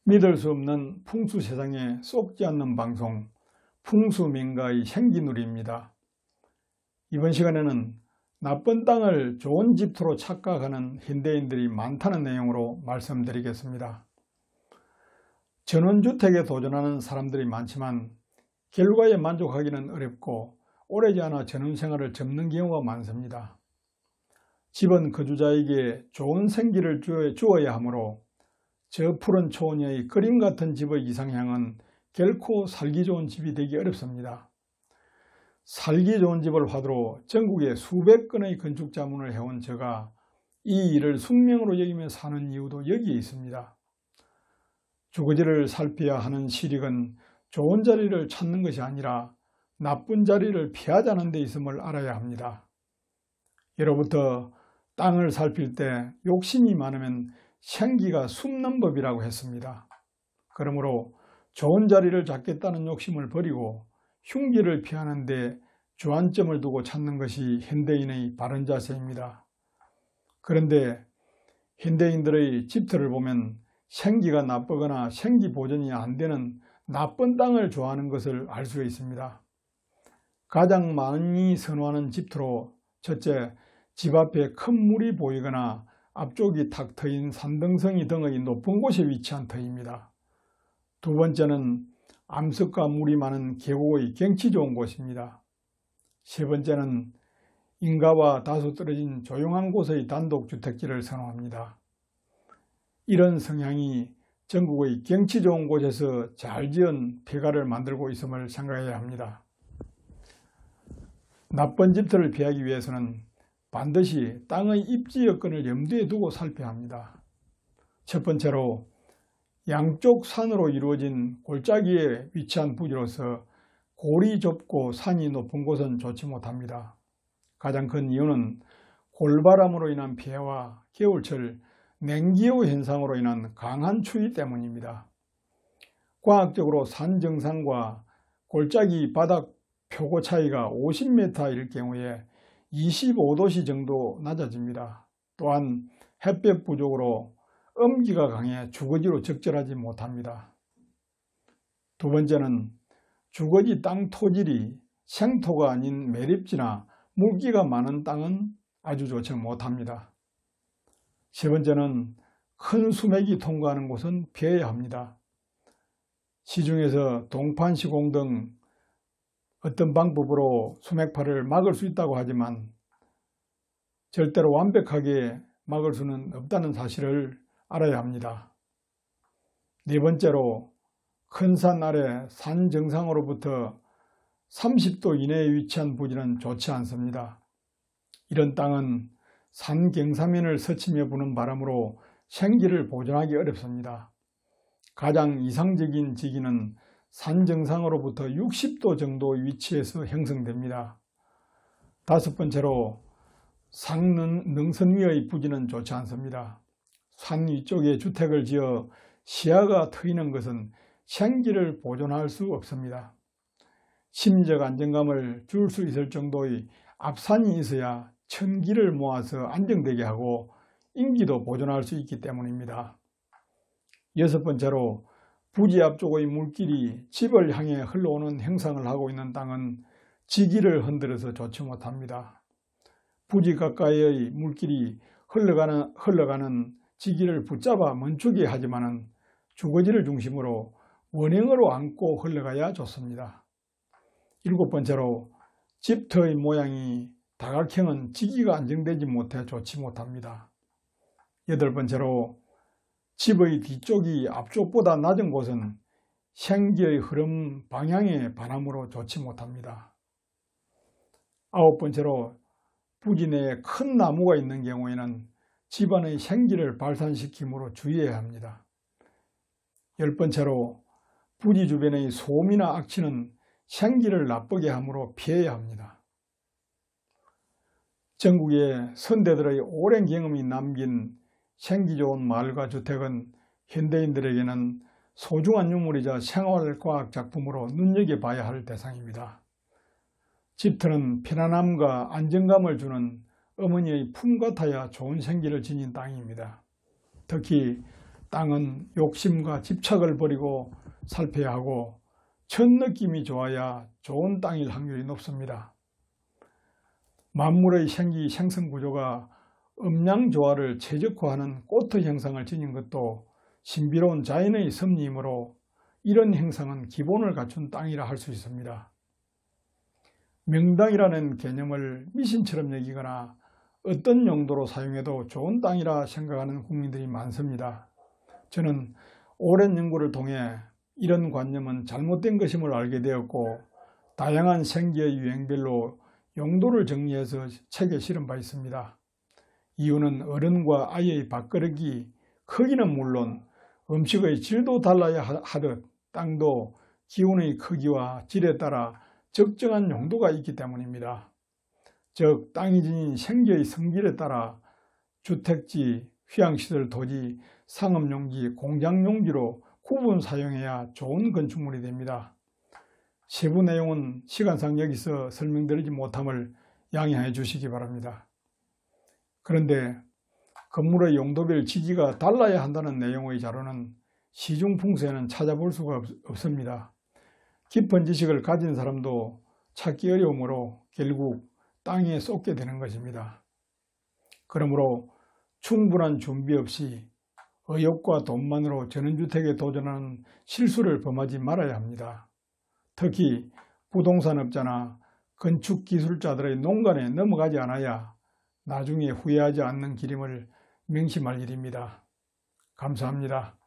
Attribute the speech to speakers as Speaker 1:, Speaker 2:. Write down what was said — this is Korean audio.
Speaker 1: 믿을 수 없는 풍수 세상에 쏙지 않는 방송, 풍수민가의 생기누리입니다. 이번 시간에는 나쁜 땅을 좋은 집터로 착각하는 현대인들이 많다는 내용으로 말씀드리겠습니다. 전원주택에 도전하는 사람들이 많지만 결과에 만족하기는 어렵고 오래지 않아 전원생활을 접는 경우가 많습니다. 집은 거주자에게 좋은 생기를 주어야 하므로 저 푸른 초원의 그림 같은 집의 이상향은 결코 살기 좋은 집이 되기 어렵습니다. 살기 좋은 집을 화두로 전국에 수백 건의 건축 자문을 해온 제가 이 일을 숙명으로 여기며 사는 이유도 여기에 있습니다. 주거지를 살펴야 하는 실익은 좋은 자리를 찾는 것이 아니라 나쁜 자리를 피하자는 데 있음을 알아야 합니다. 예로부터 땅을 살필 때 욕심이 많으면 생기가 숨는 법이라고 했습니다. 그러므로 좋은 자리를 잡겠다는 욕심을 버리고 흉기를 피하는 데 주안점을 두고 찾는 것이 현대인의 바른 자세입니다. 그런데 현대인들의 집터를 보면 생기가 나쁘거나 생기 보존이 안 되는 나쁜 땅을 좋아하는 것을 알 수 있습니다. 가장 많이 선호하는 집터로 첫째, 집 앞에 큰 물이 보이거나 앞쪽이 탁 트인 산등성이 등의 높은 곳에 위치한 터입니다. 두 번째는 암석과 물이 많은 계곡의 경치 좋은 곳입니다. 세 번째는 인가와 다소 떨어진 조용한 곳의 단독주택지를 선호합니다. 이런 성향이 전국의 경치 좋은 곳에서 잘 지은 폐가를 만들고 있음을 생각해야 합니다. 나쁜 집터를 피하기 위해서는 반드시 땅의 입지 여건을 염두에 두고 살펴야 합니다. 첫 번째로 양쪽 산으로 이루어진 골짜기에 위치한 부지로서 골이 좁고 산이 높은 곳은 좋지 못합니다. 가장 큰 이유는 골바람으로 인한 피해와 겨울철 냉기후 현상으로 인한 강한 추위 때문입니다. 과학적으로 산 정상과 골짜기 바닥 표고 차이가 50m일 경우에 25도씨 정도 낮아집니다. 또한 햇볕 부족으로 엄기가 강해 주거지로 적절하지 못합니다. 두 번째는 주거지 땅 토질이 생토가 아닌 매립지나 물기가 많은 땅은 아주 좋지 못합니다. 세 번째는 큰 수맥이 통과하는 곳은 피해야 합니다. 시중에서 동판 시공 등 어떤 방법으로 수맥파를 막을 수 있다고 하지만 절대로 완벽하게 막을 수는 없다는 사실을 알아야 합니다. 네 번째로 큰 산 아래 산 정상으로부터 30도 이내에 위치한 부지는 좋지 않습니다. 이런 땅은 산 경사면을 스치며 부는 바람으로 생기를 보존하기 어렵습니다. 가장 이상적인 지기는 산 정상으로부터 60도 정도의 위치에서 형성됩니다. 다섯 번째로 상능선 위의 부지는 좋지 않습니다. 산 위쪽에 주택을 지어 시야가 트이는 것은 생기를 보존할 수 없습니다. 심리적 안정감을 줄 수 있을 정도의 앞산이 있어야 천기를 모아서 안정되게 하고 인기도 보존할 수 있기 때문입니다. 여섯 번째로 부지 앞쪽의 물길이 집을 향해 흘러오는 형상을 하고 있는 땅은 지기를 흔들어서 좋지 못합니다. 부지 가까이의 물길이 흘러가는 지기를 붙잡아 멈추게 하지만 주거지를 중심으로 원형으로 안고 흘러가야 좋습니다. 일곱 번째로 집터의 모양이 다각형은 지기가 안정되지 못해 좋지 못합니다. 여덟 번째로 집의 뒤쪽이 앞쪽보다 낮은 곳은 생기의 흐름 방향의 바람으로 좋지 못합니다. 아홉 번째로 부지 내에 큰 나무가 있는 경우에는 집안의 생기를 발산시키므로 주의해야 합니다. 열 번째로 부지 주변의 소음이나 악취는 생기를 나쁘게 하므로 피해야 합니다. 전국의 선대들의 오랜 경험이 남긴 생기 좋은 마을과 주택은 현대인들에게는 소중한 유물이자 생활과학 작품으로 눈여겨봐야 할 대상입니다. 집터는 편안함과 안정감을 주는 어머니의 품 같아야 좋은 생기를 지닌 땅입니다. 특히 땅은 욕심과 집착을 버리고 살펴야 하고 첫 느낌이 좋아야 좋은 땅일 확률이 높습니다. 만물의 생기 생성 구조가 음양조화를 최적화하는 꼬트 형상을 지닌 것도 신비로운 자연의 섭리이므로 이런 형상은 기본을 갖춘 땅이라 할 수 있습니다. 명당이라는 개념을 미신처럼 여기거나 어떤 용도로 사용해도 좋은 땅이라 생각하는 국민들이 많습니다. 저는 오랜 연구를 통해 이런 관념은 잘못된 것임을 알게 되었고 다양한 생기의 유행별로 용도를 정리해서 책에 실은 바 있습니다. 이유는 어른과 아이의 밥그릇이 크기는 물론 음식의 질도 달라야 하듯 땅도 기운의 크기와 질에 따라 적정한 용도가 있기 때문입니다. 즉 땅이 지닌 생기의 성질에 따라 주택지, 휴양시설 토지, 상업용지, 공장용지로 구분 사용해야 좋은 건축물이 됩니다. 세부 내용은 시간상 여기서 설명드리지 못함을 양해해 주시기 바랍니다. 그런데 건물의 용도별 지지가 달라야 한다는 내용의 자료는 시중풍수에는 찾아볼 수가 없습니다. 깊은 지식을 가진 사람도 찾기 어려우므로 결국 땅에 쏟게 되는 것입니다. 그러므로 충분한 준비 없이 의욕과 돈만으로 전원주택에 도전하는 실수를 범하지 말아야 합니다. 특히 부동산업자나 건축기술자들의 농간에 넘어가지 않아야 나중에 후회하지 않는 길임을 명심할 일입니다. 감사합니다.